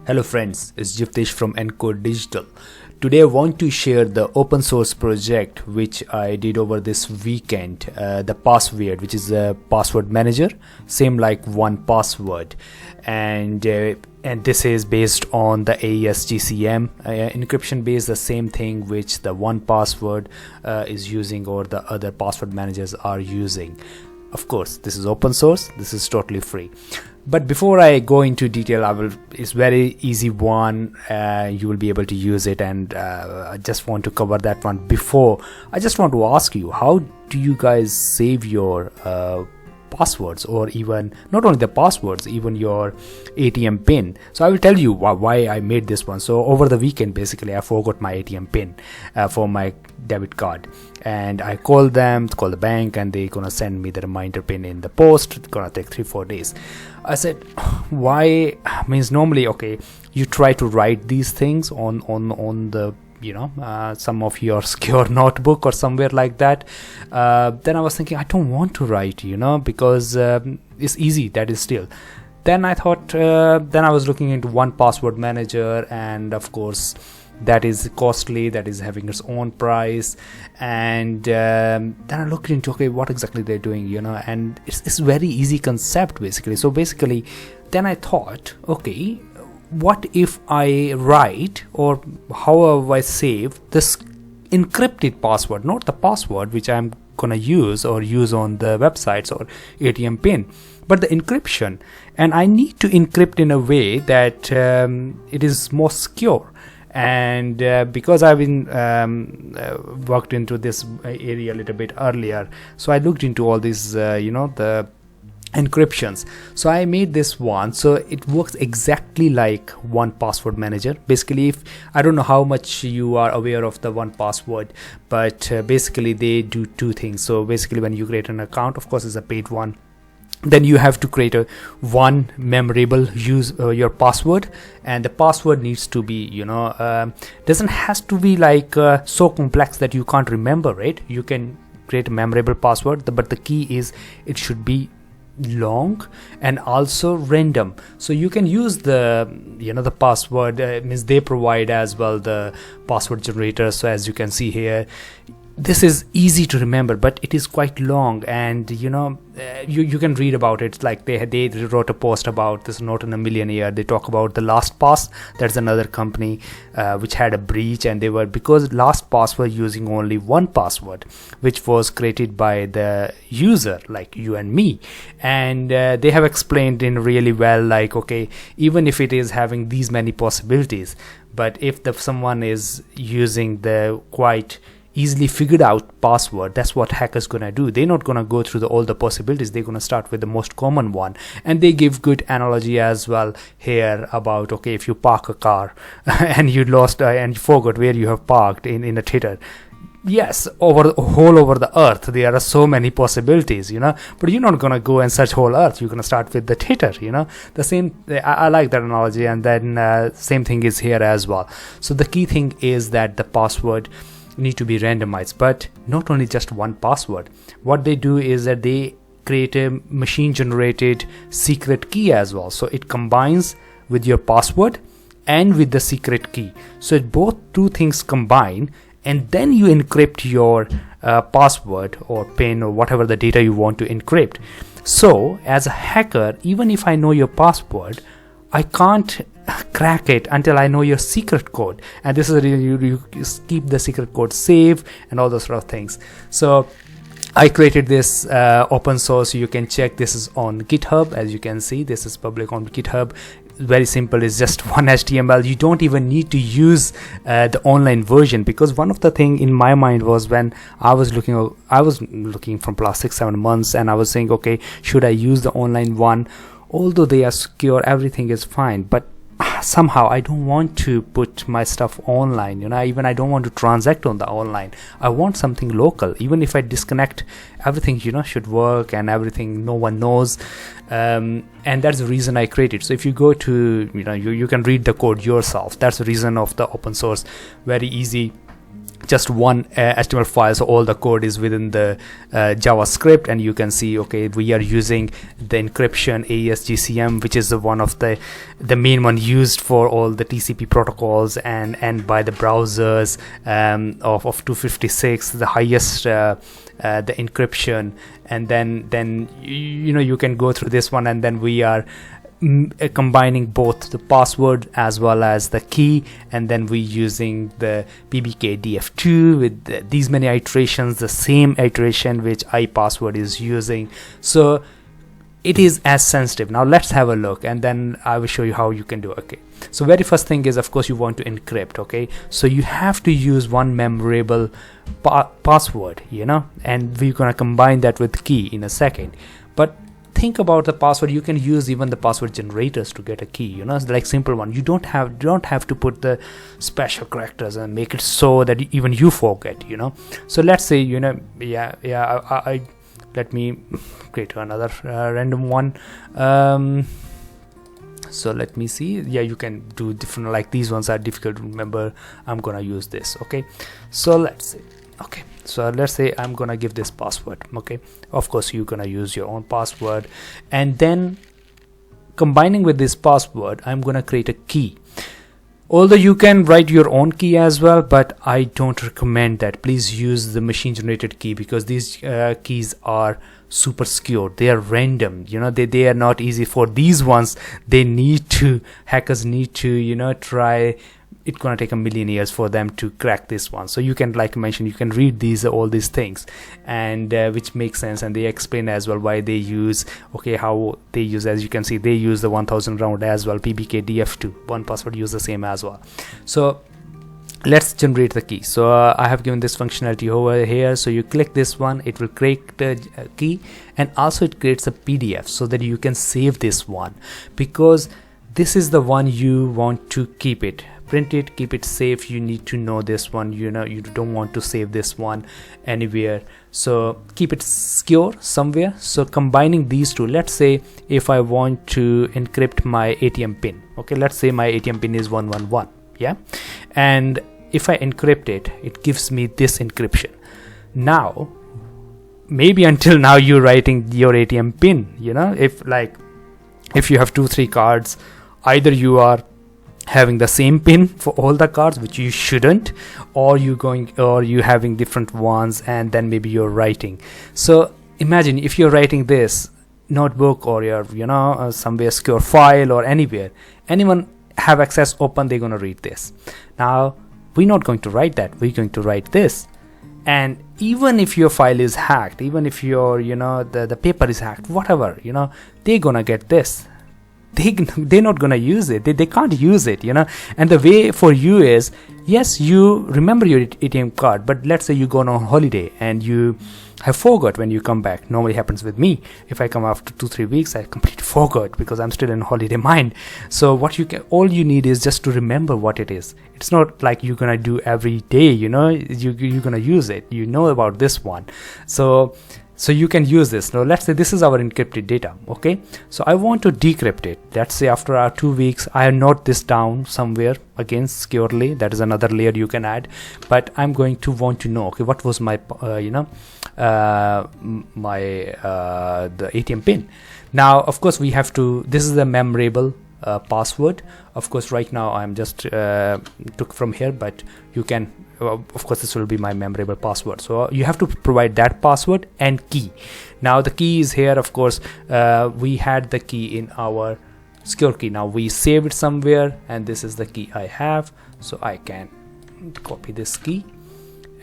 Hello friends, it's Jiftesh from Encode Digital. Today I want to share the open source project which I did over this weekend, the Passweird, which is a password manager, same like 1Password, and this is based on the AES-GCM encryption base, the same thing which the 1Password is using or the other password managers are using. Of course, this is open source, this is totally free. But before I go into detail, it's very easy one, you will be able to use it, and I just want to cover that one. Before, I just want to ask you, how do you guys save your passwords, or even not only the passwords, even your ATM pin? So I will tell you why I made this one. So over the weekend, basically I forgot my ATM pin for my debit card, and I called the bank, and they're gonna send me the reminder pin in the post. It's gonna take 3-4 days. I said, why? Means normally, okay, you try to write these things on the some of your secure notebook or somewhere like that. Then I was thinking, I don't want to write, because it's easy, that is still. Then I thought, then I was looking into 1Password Manager, and of course that is costly, that is having its own price. And then I looked into, okay, what exactly they're doing, and it's very easy concept basically. So basically then I thought, okay, what if I write, or how I save this encrypted password, not the password which I'm gonna use on the websites or ATM pin, but the encryption. And I need to encrypt in a way that it is more secure. And because I've been worked into this area a little bit earlier, so I looked into all these the encryptions. So I made this one, so it works exactly like 1Password Manager. Basically, if I don't know how much you are aware of the 1Password, but basically they do two things. So basically, when you create an account, of course it's a paid one, then you have to create one memorable your password, and the password needs to be doesn't has to be like so complex that you can't remember it. You can create a memorable password, but the key is it should be long and also random. So you can use the the password, means they provide as well the password generator. So as you can see here, this is easy to remember, but it is quite long, and you can read about it. Like they wrote a post about this, not in a million year. They talk about the LastPass. That's another company which had a breach, and because LastPass were using only 1Password, which was created by the user like you and me, and they have explained in really well, like, okay, even if it is having these many possibilities, but if someone is using the quite easily figured out password, that's what hackers gonna do. They're not gonna go through all the possibilities. They're gonna start with the most common one. And they give good analogy as well here about, okay, if you park a car and you lost and you forgot where you have parked in a theater. Yes, over the earth there are so many possibilities, but you're not gonna go and search whole earth. You're gonna start with the theater. The same. I like that analogy, and then same thing is here as well. So the key thing is that the password need to be randomized, but not only just 1Password. What they do is that they create a machine generated secret key as well. So it combines with your password and with the secret key. So both two things combine, and then you encrypt your password or pin or whatever the data you want to encrypt. So as a hacker, even if I know your password, I can't crack it until I know your secret code. And this is you keep the secret code safe and all those sort of things. So I created this open source. You can check. This is on GitHub. As you can see, this is public on GitHub. Very simple. It's just one HTML. You don't even need to use the online version, because one of the thing in my mind was, when I was looking from last 6-7 months, and I was saying, okay, should I use the online one? Although they are secure, everything is fine, but somehow I don't want to put my stuff online. I don't want to transact on the online. I want something local. Even if I disconnect, everything should work, and everything no one knows. And that's the reason I created. So if you go to you can read the code yourself. That's the reason of the open source. Very easy just one HTML file, so all the code is within the JavaScript, and you can see, okay, we are using the encryption AES-GCM, which is one of the main one used for all the TCP protocols and by the browsers of 256, the highest the encryption. And then you can go through this one, and then we are combining both the password as well as the key, and then we using the PBK DF2 with these many iterations, the same iteration which 1Password is using. So it is as sensitive. Now let's have a look, and then I will show you how you can do. Okay, so very first thing is, of course, you want to encrypt. Okay, so you have to use one memorable password, and we're gonna combine that with key in a second. But think about the password. You can use even the password generators to get a key, it's like simple one. You don't have to put the special characters and make it so that even you forget, So let's say, I let me create another random one. So let me see. Yeah, you can do different, like these ones are difficult to remember. I'm gonna use this. Okay, so let's say, okay, so let's say I'm gonna give this password. Okay, of course you're gonna use your own password, and then combining with this password, I'm gonna create a key. Although you can write your own key as well, but I don't recommend that. Please use the machine generated key, because these keys are super secure. They are random, they are not easy. For these ones, hackers need to try. It's gonna take a million years for them to crack this one. So you can, like I mentioned, you can read all these things, and which makes sense, and they explain as well why they use, how they use. As you can see, they use the 1000 round as well. PBK DF2, 1Password use the same as well. So let's generate the key. So I have given this functionality over here. So you click this one, it will create the key, and also it creates a PDF so that you can save this one, because this is the one you want to keep it. Print it, keep it safe. You need to know this one. You don't want to save this one anywhere, so keep it secure somewhere. So combining these two, let's say if I want to encrypt my ATM pin, okay, let's say my ATM pin is 111, yeah, and if I encrypt it, it gives me this encryption. Now maybe until now you're writing your ATM pin, if you have 2-3 cards, either you are having the same pin for all the cards, which you shouldn't, or you having different ones, and then maybe you're writing. So imagine if you're writing this notebook, or your somewhere secure file, or anywhere, anyone have access open, they're going to read this. Now we're not going to write that, we're going to write this. And even if your file is hacked, even if your the paper is hacked, whatever, they're gonna get this. They're not gonna use it. They can't use it, And the way for you is, yes, you remember your ATM card, but let's say you go on holiday and you have forgot when you come back. Normally happens with me. If I come after 2-3 weeks, I completely forgot because I'm still in holiday mind. So all you need is just to remember what it is. It's not like you're gonna do every day, you're gonna use it. You know about this one. So you can use this. Now let's say this is our encrypted data. Okay, so I want to decrypt it. Let's say after our 2 weeks, I note this down somewhere again securely. That is another layer you can add. But I'm going to want to know, okay, what was my the ATM pin. Now of course we have to. This is the memorable password. Of course right now I'm just took from here, but you can. Of course this will be my memorable password, so you have to provide that password and key. Now the key is here. Of course we had the key in our secure key. Now we save it somewhere, and this is the key I have, so I can copy this key,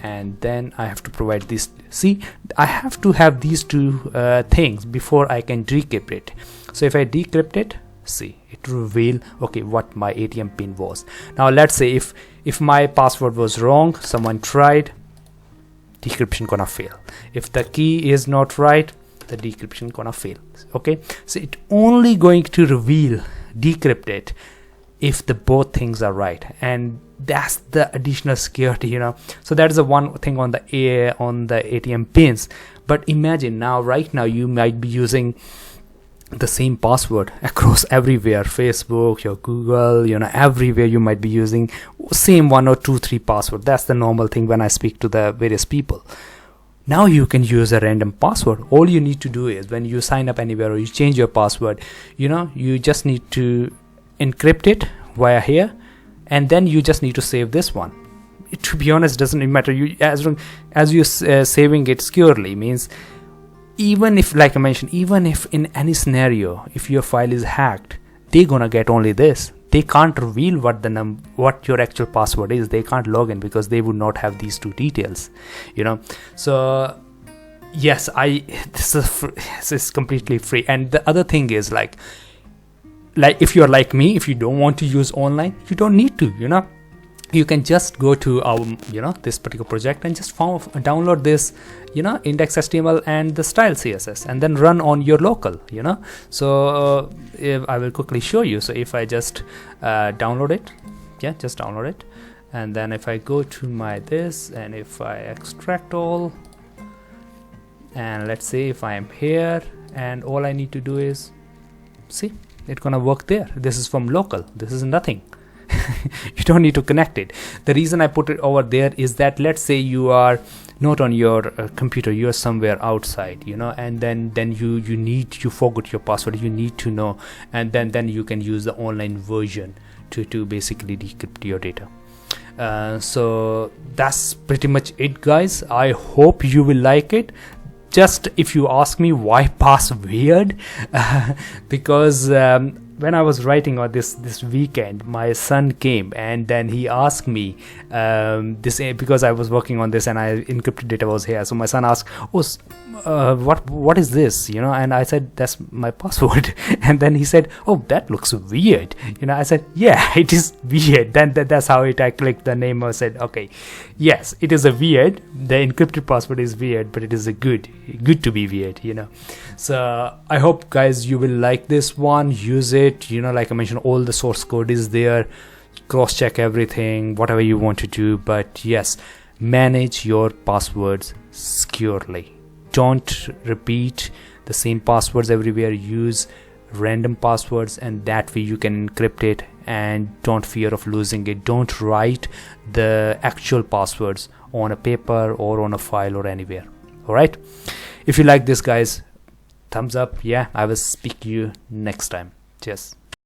and then I have to provide this. See, I have to have these two things before I can decrypt it. So if I decrypt it, see, it reveal what my ATM pin was. Now let's say if my password was wrong, someone tried, decryption gonna fail. If the key is not right, the decryption gonna fail. Okay, so it only going to reveal decrypt it if the both things are right, and that's the additional security, So that is the one thing on the ATM pins. But imagine now, right now you might be using the same password across everywhere, Facebook, your Google, everywhere you might be using same 1 or 2 3 password. That's the normal thing when I speak to the various people. Now you can use a random password. All you need to do is when you sign up anywhere or you change your password, you just need to encrypt it via here, and then you just need to save this one. To be honest, doesn't matter. As long as you're saving it securely, means even if, like I mentioned, even if in any scenario, if your file is hacked, they're gonna get only this. They can't reveal what your actual password is. They can't log in because they would not have these two details. So yes, this is completely free. And the other thing is like if you're like me, if you don't want to use online, you don't need to. You can just go to our this particular project and just download this index.html and the style CSS, and then run on your local. So if I will quickly show you. So if I just download it, just download it, and then if I go to my this, and if I extract all, and let's say if I am here, and all I need to do is see, it's gonna work there. This is from local. This is nothing. You don't need to connect it. The reason I put it over there is that, let's say you are not on your computer, you are somewhere outside, and then you forgot your password, you need to know, and then you can use the online version to basically decrypt your data. So that's pretty much it, guys. I hope you will like it. Just if you ask me why Passweird, because when I was writing on this weekend, my son came and then he asked me this, because I was working on this and I encrypted data was here. So my son asked, what is this? And I said, that's my password. And then he said, oh, that looks weird. I said, yeah, it is weird. Then that's how I clicked the name. I said, okay, yes, it is a weird. The encrypted password is weird, but it is a good to be weird. So I hope, guys, you will like this one. Use it. Like I mentioned, all the source code is there. Cross check everything, whatever you want to do. But yes, manage your passwords securely. Don't repeat the same passwords everywhere. Use random passwords, and that way you can encrypt it, and don't fear of losing it. Don't write the actual passwords on a paper or on a file or anywhere. All right, if you like this, guys, thumbs up. I will speak to you next time. Cheers.